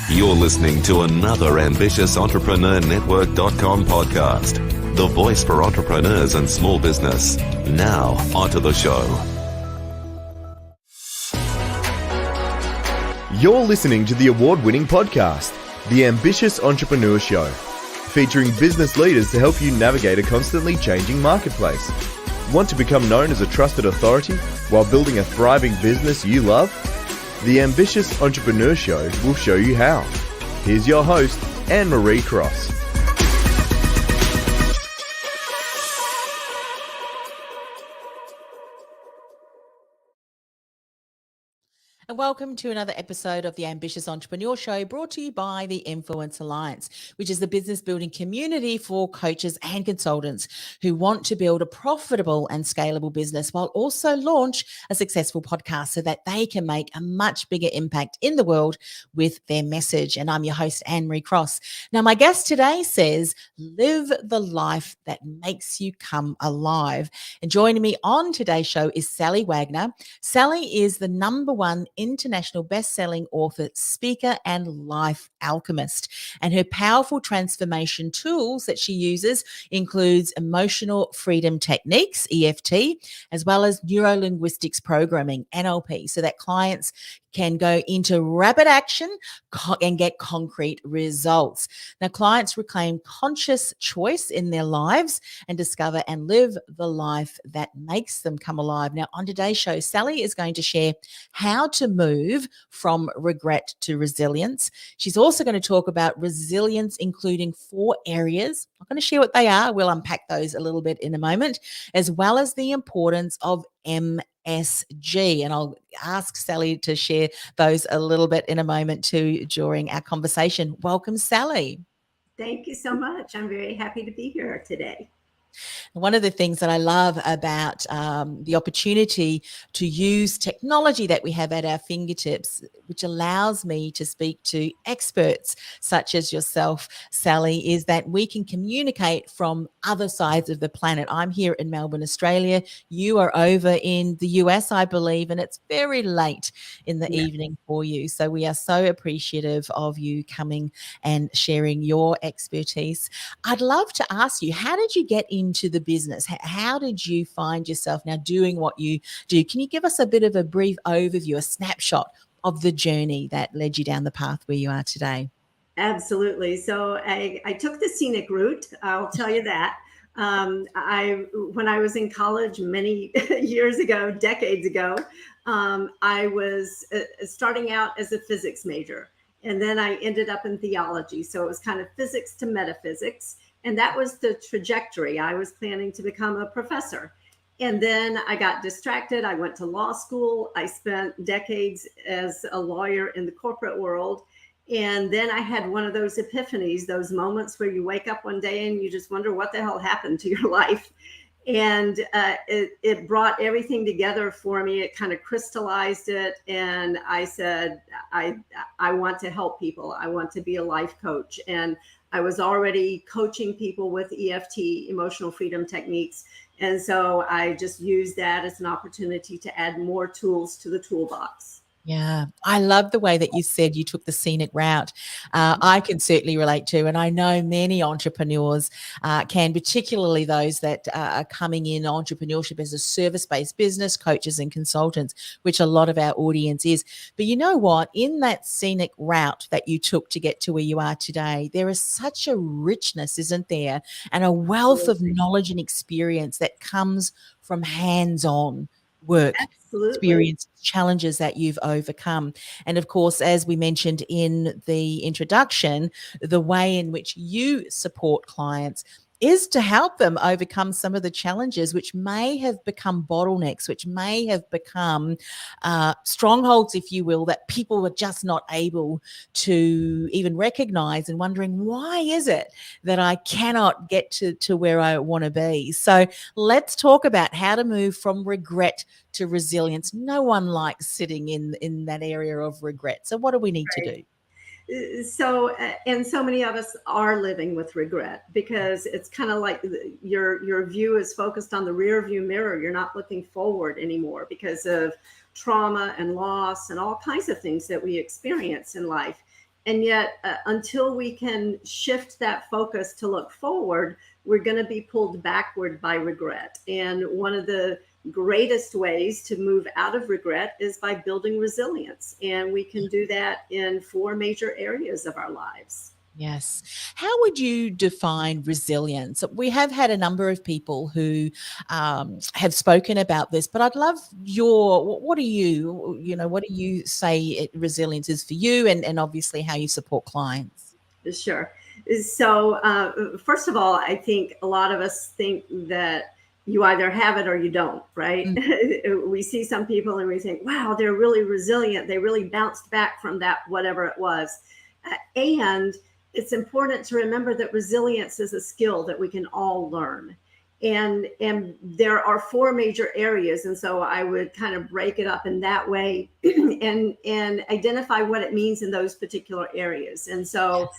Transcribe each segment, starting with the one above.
You're listening to another Ambitious Entrepreneur Network.com podcast, the voice for entrepreneurs and small business. Now, onto the show. You're listening to the award-winning podcast, The Ambitious Entrepreneur Show, featuring business leaders to help you navigate a constantly changing marketplace. Want to become known as a trusted authority while building a thriving business you love? The Ambitious Entrepreneur Show will show you how. Here's your host, Anne-Marie Cross. And welcome to another episode of the Ambitious Entrepreneur Show, brought to you by the Influence Alliance, which is the business building community for coaches and consultants who want to build a profitable and scalable business while also launch a successful podcast so that they can make a much bigger impact in the world with their message. And I'm your host, Anne-Marie Cross. Now, my guest today says, live the life that makes you come alive. And joining me on today's show is Sallie Wagner. Sallie is the #1 international best-selling author, speaker, and life alchemist. And her powerful transformation tools that she uses includes emotional freedom techniques, EFT, as well as Neurolinguistics Programming, NLP, so that clients can go into rapid action and get concrete results. Now, clients reclaim conscious choice in their lives and discover and live the life that makes them come alive. Now, on today's show, Sallie is going to share how to move from regret to resilience. She's also going to talk about resilience, including 4 areas. I'm going to share what they are. We'll unpack those a little bit in a moment, as well as the importance of MSG. And I'll ask Sallie to share those a little bit in a moment too during our conversation. Welcome, Sallie. Thank you so much. I'm very happy to be here today. One of the things that I love about the opportunity to use technology that we have at our fingertips, which allows me to speak to experts such as yourself, Sallie, is that we can communicate from other sides of the planet. I'm here in Melbourne, Australia. You are over in the US, I believe, and it's very late in the evening for you. So we are so appreciative of you coming and sharing your expertise. I'd love to ask you, how did you get into the business? How did you find yourself now doing what you do? Can you give us a bit of a brief overview, a snapshot of the journey that led you down the path where you are today? Absolutely. So I took the scenic route. I'll tell you that. When I was in college many years ago, decades ago, I was starting out as a physics major. And then I ended up in theology. So it was kind of physics to metaphysics. And that was the trajectory. I was planning to become a professor. And then I got distracted. I went to law school. I spent decades as a lawyer in the corporate world. And then I had one of those epiphanies, those moments where you wake up one day and you just wonder what the hell happened to your life. And it brought everything together for me. It kind of crystallized it. And I said, I want to help people. I want to be a life coach. And I was already coaching people with EFT, emotional freedom techniques. And so I just used that as an opportunity to add more tools to the toolbox. Yeah, I love the way that you said you took the scenic route. I can certainly relate to, and I know many entrepreneurs can, particularly those that are coming in entrepreneurship as a service-based business, coaches and consultants, which a lot of our audience is. But you know what? In that scenic route that you took to get to where you are today, there is such a richness, isn't there? And a wealth of knowledge and experience that comes from hands-on work, experience, challenges that you've overcome. And of course, as we mentioned in the introduction, the way in which you support clients is to help them overcome some of the challenges which may have become bottlenecks, which may have become strongholds, if you will, that people were just not able to even recognize, and wondering, why is it that I cannot get to where I want to be? So let's talk about how to move from regret to resilience. No one likes sitting in that area of regret. So what do we need to do? So, and so many of us are living with regret, because it's kind of like your view is focused on the rear view mirror. You're not looking forward anymore because of trauma and loss and all kinds of things that we experience in life. And yet, until we can shift that focus to look forward, we're going to be pulled backward by regret. And one of the greatest ways to move out of regret is by building resilience. And we can do that in 4 major areas of our lives. Yes. How would you define resilience? We have had a number of people who have spoken about this, but I'd love what do you say resilience is for you, and obviously how you support clients? Sure. So, first of all, I think a lot of us think that you either have it or you don't, right? We see some people and we think, wow, they're really resilient. They really bounced back from that, whatever it was. And it's important to remember that resilience is a skill that we can all learn. And there are 4 major areas. And so I would kind of break it up in that way and identify what it means in those particular areas. And so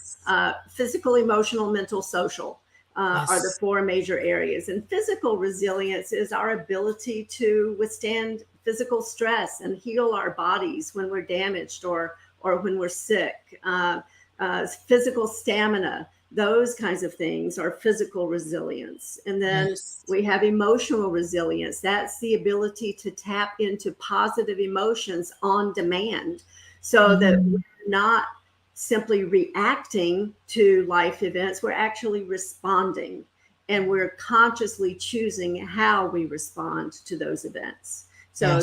physical, emotional, mental, social are the 4 major areas. And physical resilience is our ability to withstand physical stress and heal our bodies when we're damaged or when we're sick. Physical stamina, those kinds of things are physical resilience. And then we have emotional resilience. That's the ability to tap into positive emotions on demand so that we're not simply reacting to life events, we're actually responding, and we're consciously choosing how we respond to those events. So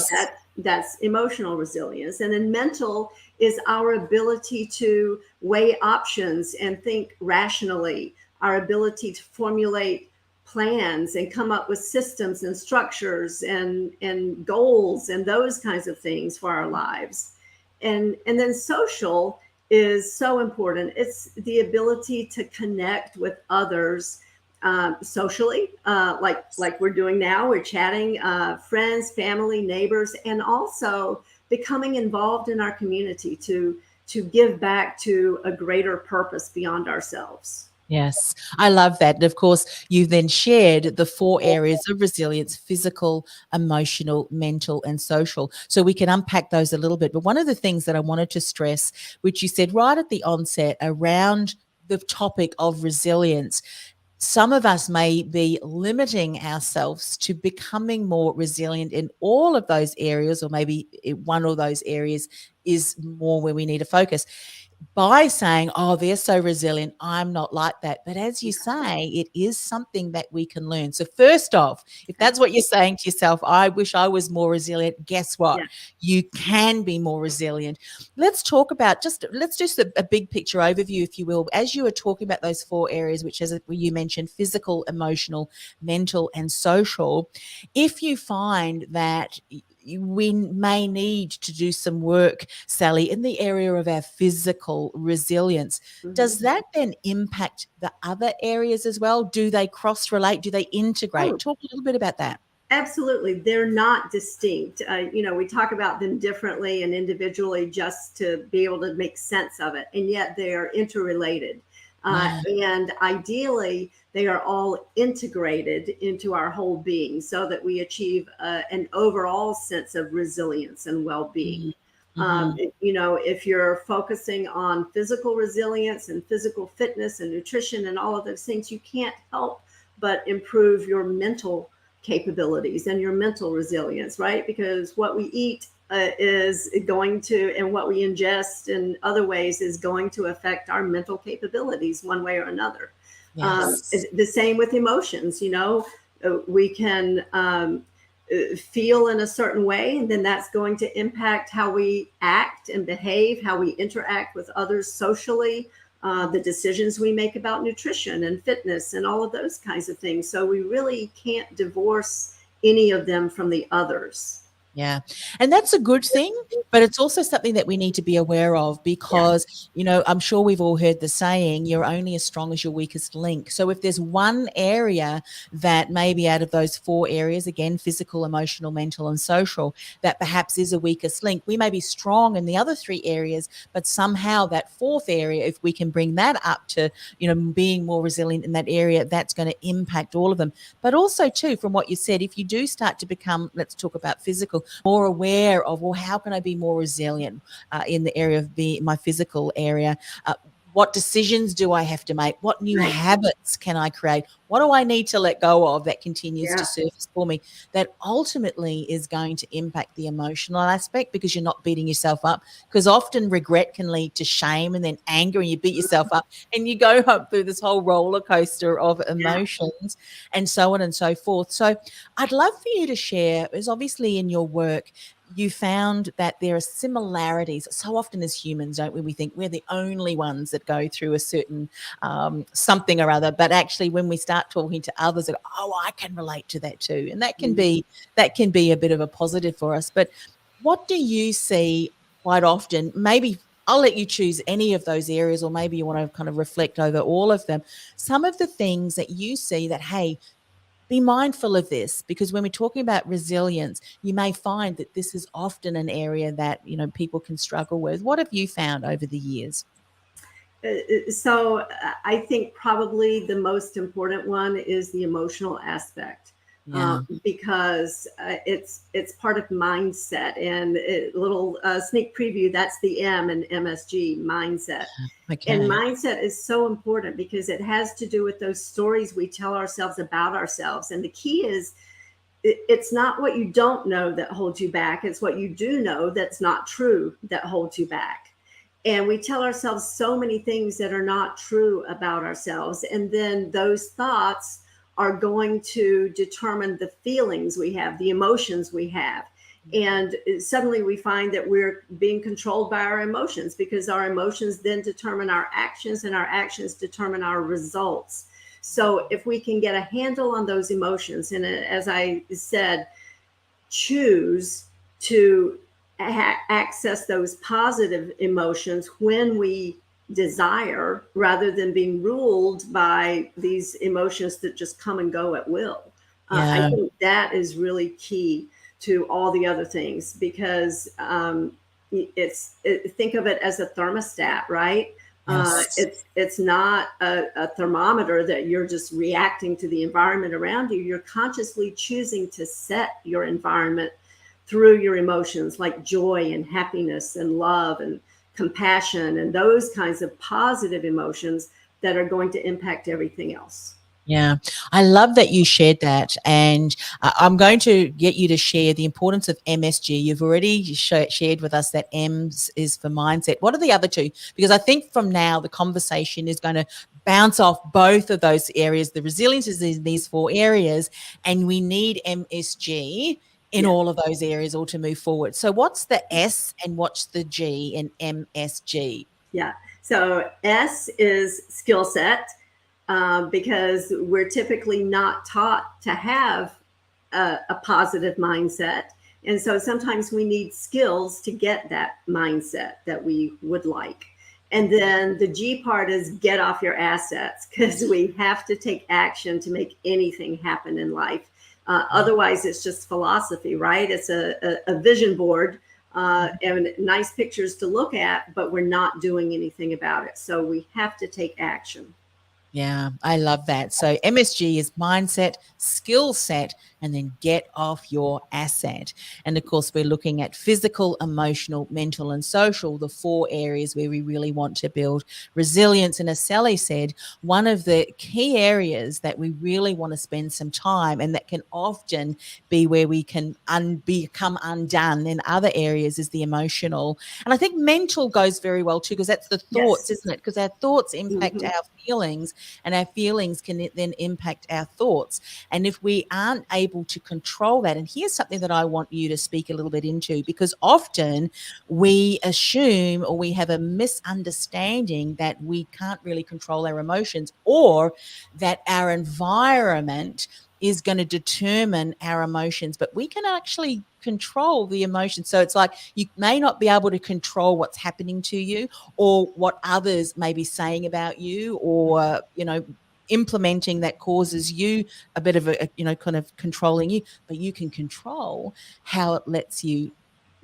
that's emotional resilience. And then mental is our ability to weigh options and think rationally, our ability to formulate plans and come up with systems and structures and goals and those kinds of things for our lives. And then social is so important. It's the ability to connect with others socially, like we're doing now. We're chatting, friends, family, neighbors, and also becoming involved in our community to give back to a greater purpose beyond ourselves. Yes, I love that. And of course, you then shared the 4 areas of resilience: physical, emotional, mental, and social. So we can unpack those a little bit. But one of the things that I wanted to stress, which you said right at the onset around the topic of resilience, some of us may be limiting ourselves to becoming more resilient in all of those areas, or maybe one of those areas is more where we need to focus, by saying, oh, they're so resilient, I'm not like that. But as you say, it is something that we can learn. So first off, if that's what you're saying to yourself, I wish I was more resilient, guess what? Yeah. You can be more resilient. Let's talk about let's do a big picture overview, if you will. As you were talking about those 4 areas, which as you mentioned, physical, emotional, mental, and social, if you find that we may need to do some work, Sallie, in the area of our physical resilience. Does that then impact the other areas as well? Do they cross-relate? Do they integrate? Talk a little bit about that. Absolutely. They're not distinct. We talk about them differently and individually just to be able to make sense of it. And yet they are interrelated. And ideally, they are all integrated into our whole being so that we achieve an overall sense of resilience and well-being. If you're focusing on physical resilience and physical fitness and nutrition and all of those things, you can't help but improve your mental capabilities and your mental resilience, right? Because what we eat is going to, and what we ingest in other ways is going to affect our mental capabilities one way or another. Yes. The same with emotions. We can feel in a certain way, and then that's going to impact how we act and behave, how we interact with others socially, the decisions we make about nutrition and fitness and all of those kinds of things. So we really can't divorce any of them from the others. Yeah. And that's a good thing, but it's also something that we need to be aware of because, I'm sure we've all heard the saying, you're only as strong as your weakest link. So if there's one area that maybe out of those 4 areas, again, physical, emotional, mental, and social, that perhaps is a weakest link, we may be strong in the other 3 areas, but somehow that 4th area, if we can bring that up to, being more resilient in that area, that's going to impact all of them. But also too, from what you said, if you do start to become, let's talk about physical, more aware of, well, how can I be more resilient in the area of my physical area? What decisions do I have to make? What new habits can I create? What do I need to let go of that continues to surface for me that ultimately is going to impact the emotional aspect, because you're not beating yourself up? Because often regret can lead to shame and then anger, and you beat yourself up and you go up through this whole roller coaster of emotions and so on and so forth. So I'd love for you to share, because obviously in your work, you found that there are similarities. So often as humans, don't we? We think we're the only ones that go through a certain something or other. But actually, when we start talking to others, like, oh, I can relate to that too, and that can be a bit of a positive for us. But what do you see quite often? Maybe I'll let you choose any of those areas, or maybe you want to kind of reflect over all of them. Some of the things that you see that, hey, be mindful of this, because when we're talking about resilience, you may find that this is often an area that, people can struggle with. What have you found over the years? So I think probably the most important one is the emotional aspect. Because it's part of mindset, and a little sneak preview, that's the M in MSG, mindset. Okay. And mindset is so important because it has to do with those stories we tell ourselves about ourselves. And the key is, it's not what you don't know that holds you back. It's what you do know that's not true that holds you back. And we tell ourselves so many things that are not true about ourselves. And then those thoughts are going to determine the feelings we have, the emotions we have. And suddenly we find that we're being controlled by our emotions, because our emotions then determine our actions, and our actions determine our results. So if we can get a handle on those emotions, and as I said, choose to access those positive emotions when we desire, rather than being ruled by these emotions that just come and go at will. I think that is really key to all the other things, because think of it as a thermostat, right? Yes. It's not a thermometer that you're just reacting to the environment around you. You're consciously choosing to set your environment through your emotions, like joy and happiness and love and compassion, and those kinds of positive emotions that are going to impact everything else. Yeah, I love that you shared that. And I'm going to get you to share the importance of MSG. You've already shared with us that M is for mindset. What are the other two? Because I think from now the conversation is going to bounce off both of those areas. The resilience is in these 4 areas, and we need MSG in all of those areas all to move forward. So what's the S and what's the G in MSG? Yeah, so S is skill set. Because we're typically not taught to have a positive mindset. And so sometimes we need skills to get that mindset that we would like. And then the G part is get off your assets, because we have to take action to make anything happen in life. Otherwise, it's just philosophy, right? It's a vision board and nice pictures to look at, but we're not doing anything about it. So we have to take action. Yeah, I love that. So MSG is mindset, skill set, and then get off your asset. And of course, we're looking at physical, emotional, mental, and social, the 4 areas where we really want to build resilience. And as Sallie said, one of the key areas that we really want to spend some time, and that can often be where we can become undone in other areas, is the emotional. And I think mental goes very well too, because that's the thoughts, isn't it? Because our thoughts impact our feelings, and our feelings can then impact our thoughts. And if we aren't able to control that, and here's something that I want you to speak a little bit into, because often we assume, or we have a misunderstanding, that we can't really control our emotions, or that our environment is going to determine our emotions, but we can actually control the emotions. So it's like you may not be able to control what's happening to you, or what others may be saying about you, or implementing that causes you a bit of a kind of controlling you, but you can control how it lets you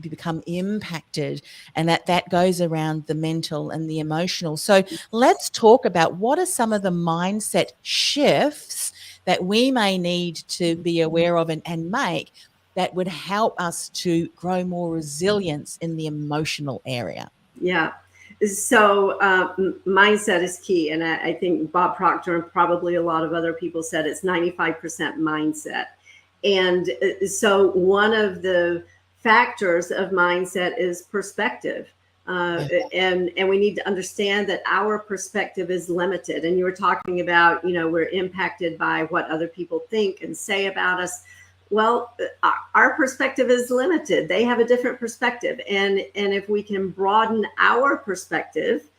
become impacted, and that goes around the mental and the emotional. So let's talk about what are some of the mindset shifts that we may need to be aware of and make that would help us to grow more resilience in the emotional area? Yeah. So mindset is key. And I think Bob Proctor and probably a lot of other people said it's 95% mindset. And so one of the factors of mindset is perspective. And we need to understand that our perspective is limited. And you were talking about, we're impacted by what other people think and say about us. Well, our perspective is limited. They have a different perspective. And if we can broaden our perspective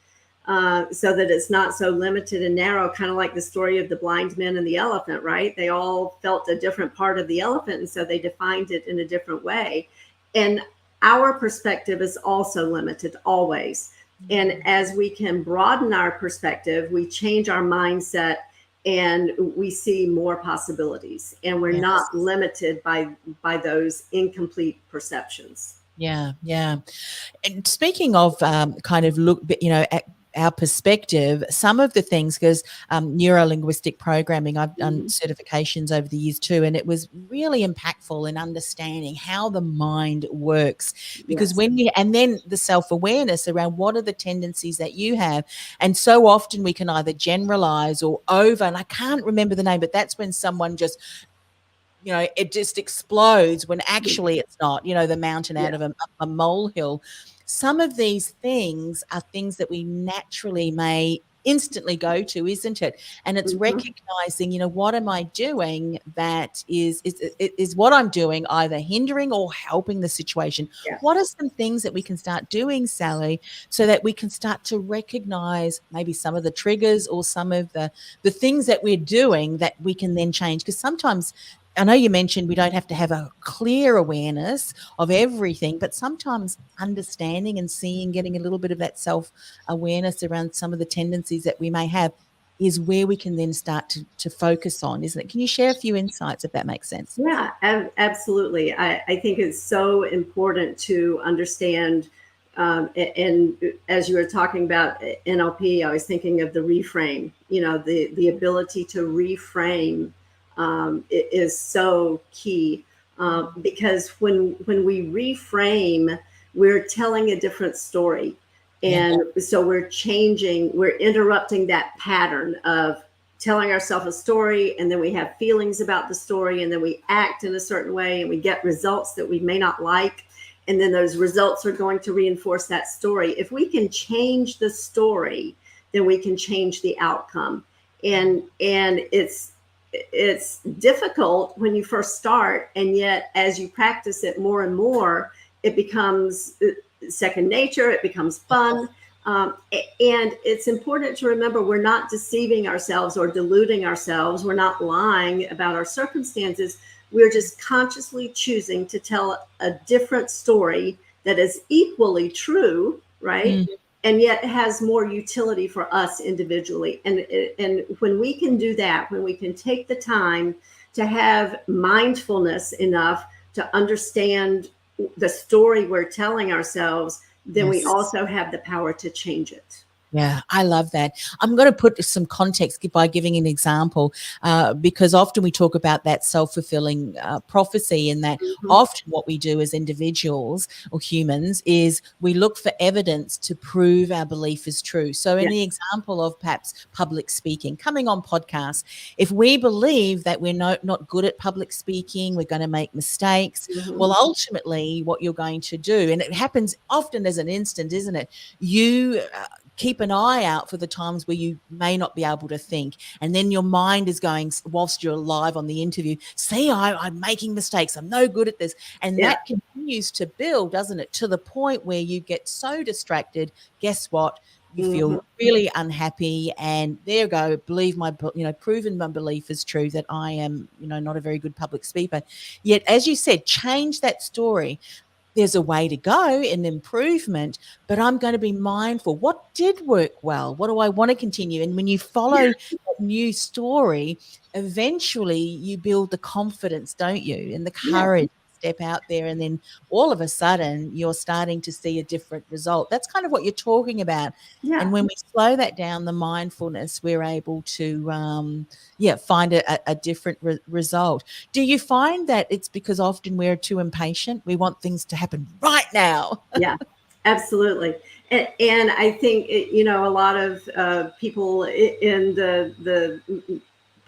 so that it's not so limited and narrow, kind of like the story of the blind man and the elephant, right? They all felt a different part of the elephant, and so they defined it in a different way. And our perspective is also limited always. And as we can broaden our perspective, we change our mindset, and we see more possibilities, and we're not limited by those incomplete perceptions. Yeah. And speaking of kind of look, at our perspective, some of the things, because Neurolinguistic Programming, I've done certifications over the years too, and it was really impactful in understanding how the mind works. Because and then the self-awareness around what are the tendencies that you have. And so often we can either generalize or and I can't remember the name, but that's when someone just, it just explodes when actually it's not, the mountain out of a molehill. Some of these things are things that we naturally may instantly go to, isn't it? And it's recognizing, what am I doing that is what I'm doing either hindering or helping the situation? What are some things that we can start doing, Sallie, so that we can start to recognize maybe some of the triggers or some of the things that we're doing that we can then change? Because sometimes, I know you mentioned we don't have to have a clear awareness of everything, but sometimes understanding and seeing, getting a little bit of that self-awareness around some of the tendencies that we may have is where we can then start to focus on, isn't it? Can you share a few insights, if that makes sense? Yeah, absolutely. I think it's so important to understand. And as you were talking about NLP, I was thinking of the reframe, the ability to reframe is so key, because when we reframe, we're telling a different story. And so we're interrupting that pattern of telling ourselves a story, and then we have feelings about the story, and then we act in a certain way, and we get results that we may not like. And then those results are going to reinforce that story. If we can change the story, then we can change the outcome. And it's difficult when you first start, and yet as you practice it more and more, it becomes second nature. It becomes fun. And it's important to remember we're not deceiving ourselves or deluding ourselves. We're not lying about our circumstances. We're just consciously choosing to tell a different story that is equally true, right? And yet has more utility for us individually. And when we can do that, when we can take the time to have mindfulness enough to understand the story we're telling ourselves, then we also have the power to change it. Yeah, I love that. I'm going to put some context by giving an example, because often we talk about that self-fulfilling prophecy, and that often what we do as individuals or humans is we look for evidence to prove our belief is true. So in the example of perhaps public speaking, coming on podcasts, if we believe that we're not good at public speaking, we're going to make mistakes, well, ultimately what you're going to do, and it happens often as an instant, isn't it? You keep an eye out for the times where you may not be able to think. And then your mind is going, whilst you're live on the interview, see, I'm making mistakes. I'm no good at this. And that continues to build, doesn't it? To the point where you get so distracted. Guess what? You feel really unhappy, and there you go. Believe proven my belief is true that I am, not a very good public speaker. Yet, as you said, change that story. There's a way to go in improvement, but I'm going to be mindful. What did work well? What do I want to continue? And when you follow a new story, eventually you build the confidence, don't you? And the courage step out there, and then all of a sudden you're starting to see a different result. That's kind of what you're talking about. Yeah. And when we slow that down, the mindfulness, we're able to, find a different result. Do you find that it's because often we're too impatient? We want things to happen right now. Yeah, absolutely. And I think, a lot of people in the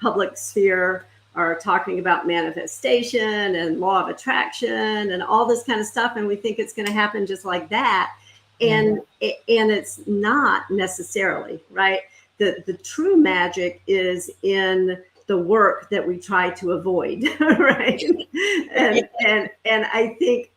public sphere are talking about manifestation and law of attraction and all this kind of stuff. And we think it's going to happen just like that. And it's not necessarily, right? The true magic is in the work that we try to avoid, right? And I think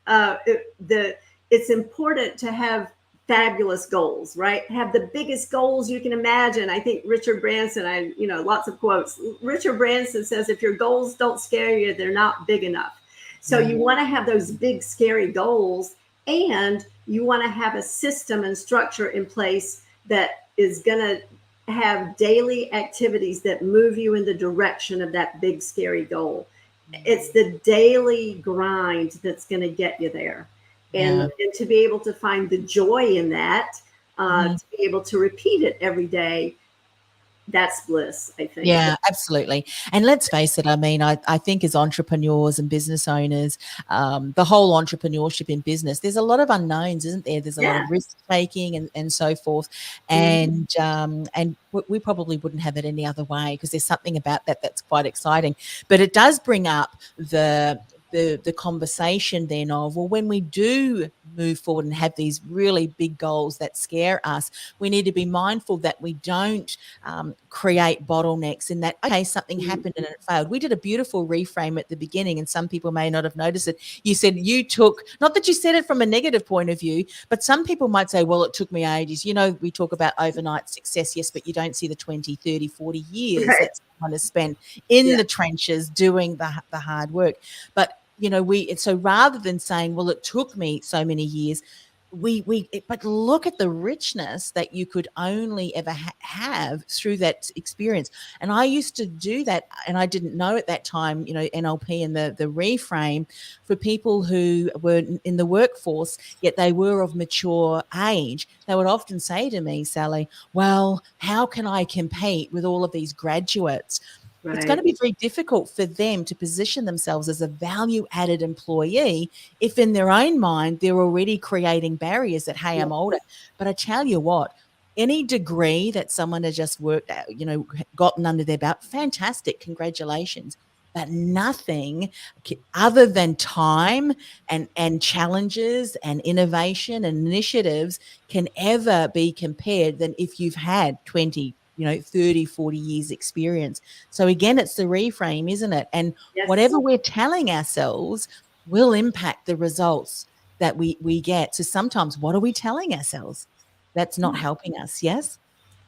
it's important to have fabulous goals, right? Have the biggest goals you can imagine. I think Richard Branson, lots of quotes. Richard Branson says, if your goals don't scare you, they're not big enough. So you want to have those big, scary goals, and you want to have a system and structure in place that is going to have daily activities that move you in the direction of that big, scary goal. It's the daily grind that's going to get you there. And to be able to find the joy in that, to be able to repeat it every day, that's bliss, I think. Yeah, absolutely. And let's face it, I mean, I think as entrepreneurs and business owners, the whole entrepreneurship in business, there's a lot of unknowns, isn't there? There's a lot of risk taking and so forth. And we probably wouldn't have it any other way, because there's something about that that's quite exciting. But it does bring up the conversation then of, well, when we do move forward and have these really big goals that scare us, we need to be mindful that we don't create bottlenecks in that, okay, something happened and it failed. We did a beautiful reframe at the beginning, and some people may not have noticed it. You said you took, not that you said it from a negative point of view, but some people might say, well, it took me ages. We talk about overnight success, yes, but you don't see the 20, 30, 40 years that someone has spent in the trenches doing the hard work. But so rather than saying, well, it took me so many years, but look at the richness that you could only ever have through that experience. And I used to do that, and I didn't know at that time, NLP and the reframe for people who were in the workforce, yet they were of mature age. They would often say to me, Sally, well, how can I compete with all of these graduates? Right. It's going to be very difficult for them to position themselves as a value-added employee if in their own mind they're already creating barriers that, hey, I'm older. But I tell you what, any degree that someone has just worked out, gotten under their belt, fantastic, congratulations. But nothing other than time and challenges and innovation and initiatives can ever be compared than if you've had 20, 30, 40 years experience. So again, it's the reframe, isn't it? And whatever we're telling ourselves will impact the results that we get. So sometimes what are we telling ourselves that's not helping us? Yes?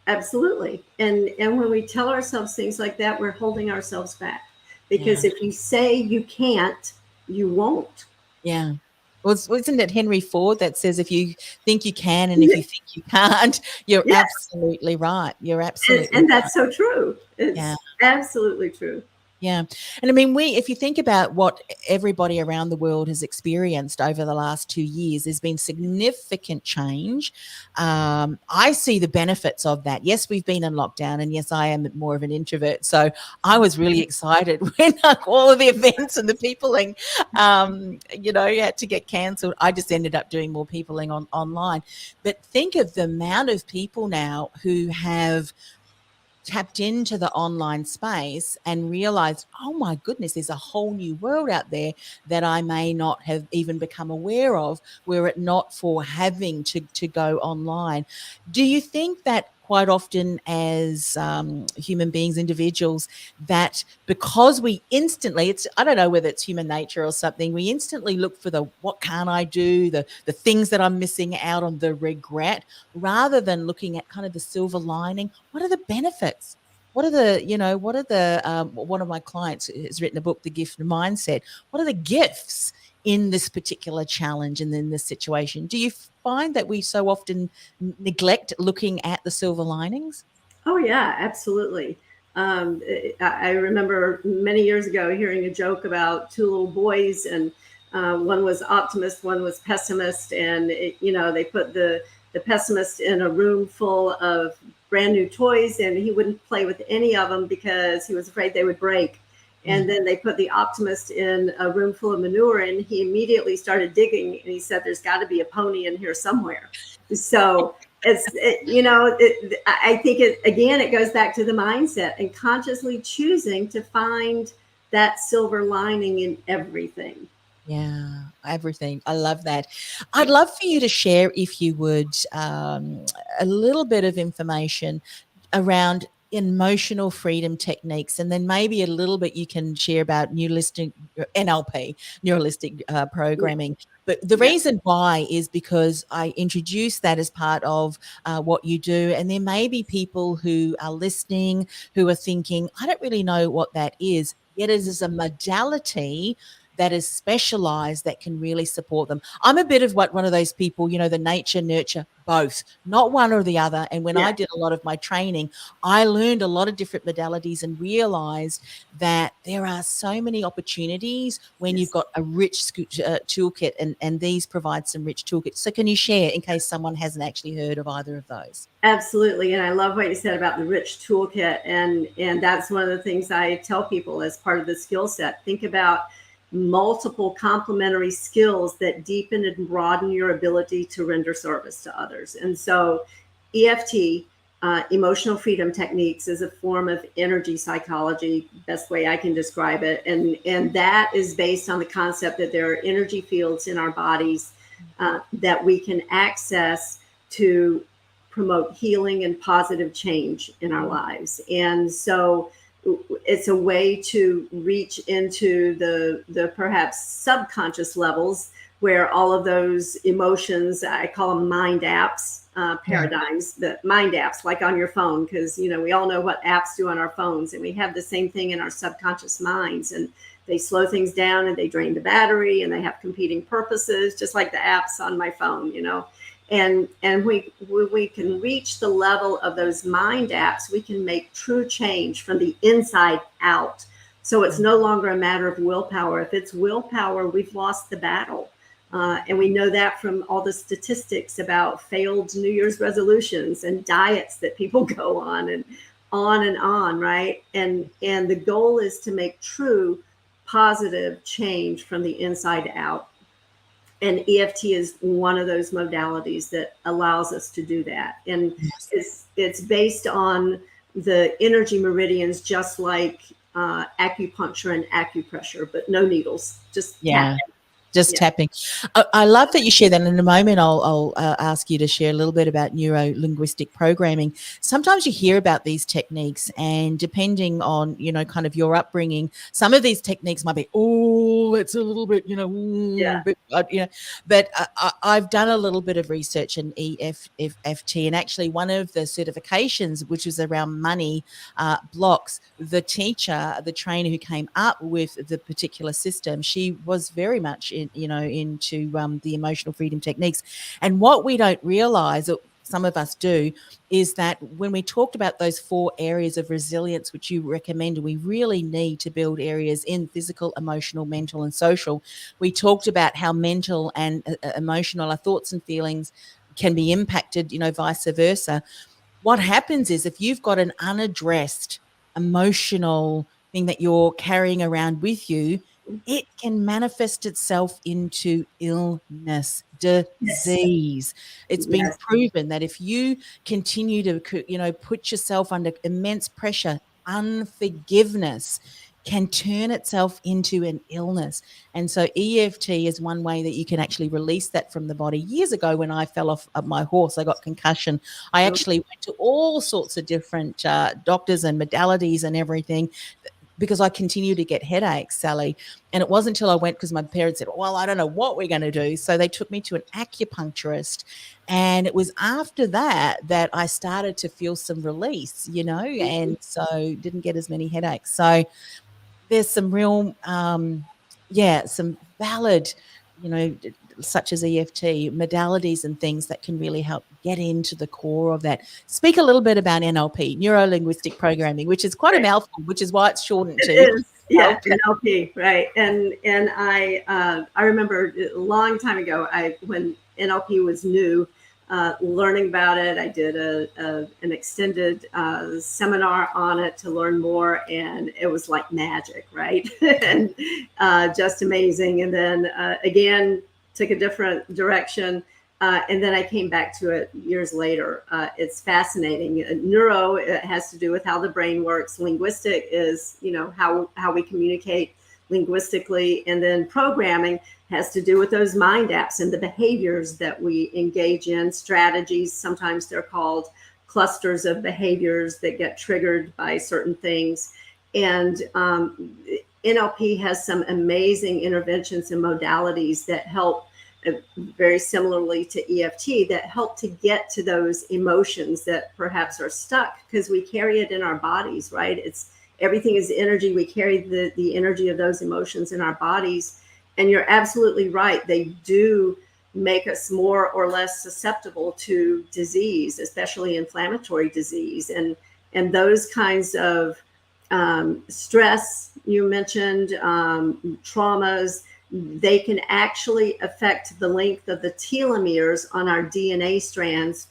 Absolutely. And when we tell ourselves things like that, we're holding ourselves back. Because if you say you can't, you won't. Yeah. Well, isn't it Henry Ford that says, if you think you can and if you think you can't, you're absolutely right. You're absolutely and that's so true. It's absolutely true. Yeah. And I mean, if you think about what everybody around the world has experienced over the last 2 years, there's been significant change. I see the benefits of that. Yes, we've been in lockdown, and yes, I am more of an introvert. So I was really excited when all of the events and the peopling, had to get cancelled. I just ended up doing more peopling online. But think of the amount of people now who have tapped into the online space and realized, oh my goodness, there's a whole new world out there that I may not have even become aware of were it not for having to go online. Do you think that quite often as human beings, individuals, that because we instantly, I don't know whether it's human nature or something, we instantly look for the what can't I do, the things that I'm missing out on, the regret, rather than looking at kind of the silver lining? What are the benefits? One of my clients has written a book, The Gift Mindset. What are the gifts in this particular challenge and in this situation? Do you find that we so often neglect looking at the silver linings? Oh, yeah, absolutely. I remember many years ago hearing a joke about two little boys, and One was optimist, one was pessimist, and they put the pessimist in a room full of brand new toys, and he wouldn't play with any of them because he was afraid they would break. And then they put the optimist in a room full of manure, and he immediately started digging, and he said, "There's got to be a pony in here somewhere." So I think it goes back to the mindset and consciously choosing to find that silver lining in everything. Yeah, everything. I love that. I'd love for you to share, if you would, a little bit of information around emotional freedom techniques, and then maybe a little bit you can share about NLP, neurolistic programming. But the reason why is because I introduced that as part of what you do, and there may be people who are listening who are thinking, I don't really know what that is, yet it is a modality that is specialized that can really support them. I'm a bit of one of those people, the nature, nurture, both, not one or the other. And when I did a lot of my training, I learned a lot of different modalities and realized that there are so many opportunities when you've got a rich toolkit, and these provide some rich toolkits. So can you share, in case someone hasn't actually heard of either of those? Absolutely. And I love what you said about the rich toolkit. And that's one of the things I tell people as part of the skill set. Think about multiple complementary skills that deepen and broaden your ability to render service to others. And so EFT, emotional freedom techniques, is a form of energy psychology, best way I can describe it. And that is based on the concept that there are energy fields in our bodies that we can access to promote healing and positive change in our lives. And so it's a way to reach into the perhaps subconscious levels where all of those emotions, I call them mind apps, paradigms, the mind apps, like on your phone, because we all know what apps do on our phones, and we have the same thing in our subconscious minds, and they slow things down and they drain the battery, and they have competing purposes, just like the apps on my phone, And we can reach the level of those mind apps, we can make true change from the inside out. So it's no longer a matter of willpower. If it's willpower, we've lost the battle. And we know that from all the statistics about failed New Year's resolutions and diets that people go on and on, right? And the goal is to make true positive change from the inside out. And EFT is one of those modalities that allows us to do that. And it's based on the energy meridians, just like acupuncture and acupressure, but no needles, just tapping. I love that you share that. In a moment, I'll ask you to share a little bit about neuro-linguistic programming. Sometimes you hear about these techniques, and depending on, kind of your upbringing, some of these techniques might be, it's a little bit, but I've done a little bit of research in EFT, and actually one of the certifications, which was around money blocks, the teacher, the trainer who came up with the particular system, she was very much into the emotional freedom techniques. And what we don't realize, or some of us do, is that when we talked about those 4 areas of resilience, which you recommended, we really need to build areas in physical, emotional, mental, and social. We talked about how mental and emotional, our thoughts and feelings, can be impacted, vice versa. What happens is, if you've got an unaddressed emotional thing that you're carrying around with you, it can manifest itself into illness, disease. It's been proven that if you continue to, put yourself under immense pressure, unforgiveness can turn itself into an illness. And so EFT is one way that you can actually release that from the body. Years ago, when I fell off my horse, I got concussion. I actually went to all sorts of different doctors and modalities and everything, because I continue to get headaches, Sally. And it wasn't until I went, because my parents said, well, I don't know what we're going to do. So they took me to an acupuncturist. And it was after that I started to feel some release, and so didn't get as many headaches. So there's some real, some valid, such as EFT modalities and things that can really help get into the core of that. Speak a little bit about NLP, Neurolinguistic Programming, which is quite a mouthful, which is why it's shortened to Yeah, NLP, right. And I remember a long time ago, when NLP was new, learning about it. I did an extended seminar on it to learn more, and it was like magic, right? And just amazing. And then again, took a different direction. And then I came back to it years later. It's fascinating. Neuro, it has to do with how the brain works. Linguistic is, how we communicate linguistically. And then programming has to do with those mind apps and the behaviors that we engage in, strategies. Sometimes they're called clusters of behaviors that get triggered by certain things. And NLP has some amazing interventions and modalities that help, very similarly to EFT, that help to get to those emotions that perhaps are stuck, because we carry it in our bodies, right? Everything is energy. We carry the energy of those emotions in our bodies. And you're absolutely right. They do make us more or less susceptible to disease, especially inflammatory disease. And those kinds of stress you mentioned, traumas, they can actually affect the length of the telomeres on our DNA strands,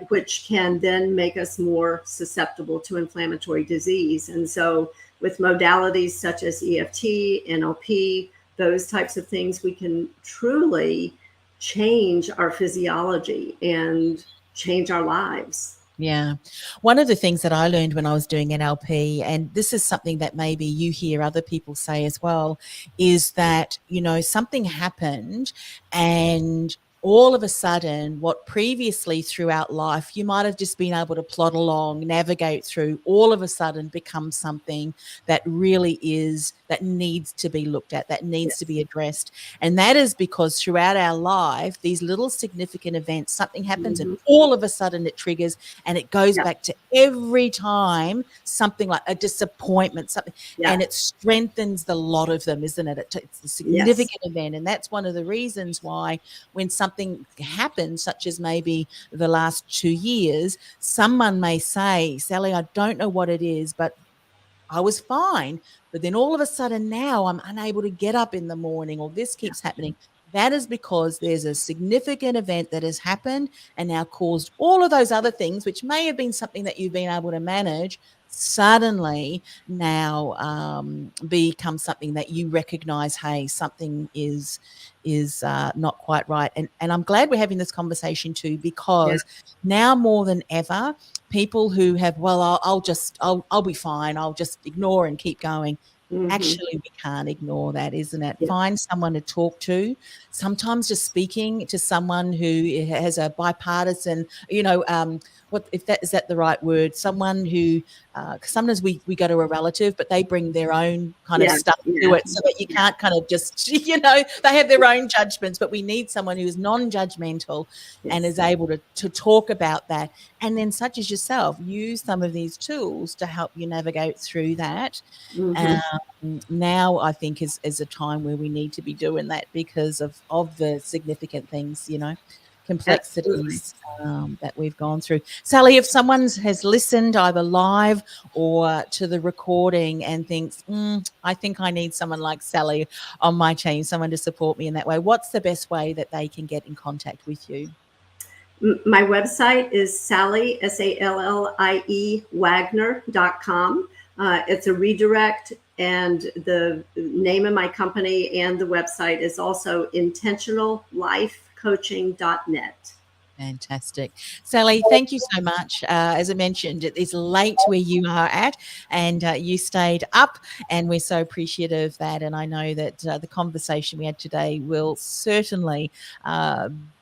which can then make us more susceptible to inflammatory disease. And so with modalities such as EFT, NLP, those types of things, we can truly change our physiology and change our lives. Yeah. One of the things that I learned when I was doing NLP, and this is something that maybe you hear other people say as well, is that, something happened and all of a sudden, what previously throughout life you might have just been able to plod along, navigate through, all of a sudden becomes something that really that needs to be looked at, that needs to be addressed. And that is because throughout our life, these little significant events, something happens and all of a sudden it triggers, and it goes back to every time something like a disappointment, something, and it strengthens the lot of them, isn't it? It's a significant event. And that's one of the reasons why when something happens, such as maybe the last 2 years, someone may say, Sallie, I don't know what it is, but I was fine. But then all of a sudden now I'm unable to get up in the morning, or this keeps happening. That is because there's a significant event that has happened and now caused all of those other things, which may have been something that you've been able to manage, suddenly now become something that you recognize, hey, something is not quite right. And I'm glad we're having this conversation too, because now more than ever, people who have, well, I'll be fine, I'll just ignore and keep going. Actually, we can't ignore that, isn't it? Find someone to talk to. Sometimes just speaking to someone who has a bipartisan, what if that is that the right word? Someone who, sometimes we go to a relative, but they bring their own kind of stuff to it, so that you can't kind of just, they have their own judgments. But we need someone who is non-judgmental and is able to talk about that. And then, such as yourself, use some of these tools to help you navigate through that. Now, I think is a time where we need to be doing that because of the significant things, complexities that we've gone through. Sallie, if someone has listened either live or to the recording and thinks, I think I need someone like Sallie on my team, someone to support me in that way, what's the best way that they can get in contact with you? My website is Sallie, SALLIE, Wagner.com. It's a redirect, and the name of my company and the website is also intentionallifecoaching.net. Fantastic. Sallie, thank you so much. As I mentioned, it is late where you are at, and you stayed up, and we're so appreciative of that. And I know that the conversation we had today will certainly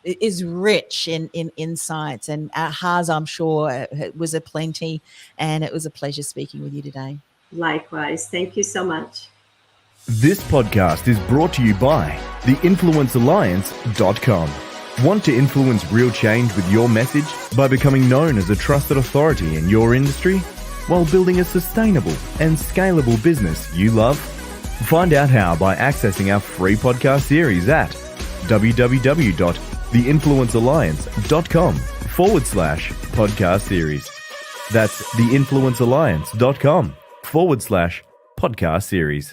is rich in insights, and ours, I'm sure, it was a plenty, and it was a pleasure speaking with you today. Likewise. Thank you so much. This podcast is brought to you by theinfluencealliance.com. Want to influence real change with your message by becoming known as a trusted authority in your industry while building a sustainable and scalable business you love? Find out how by accessing our free podcast series at www.theinfluencealliance.com/podcast series. That's theinfluencealliance.com/podcast podcast series.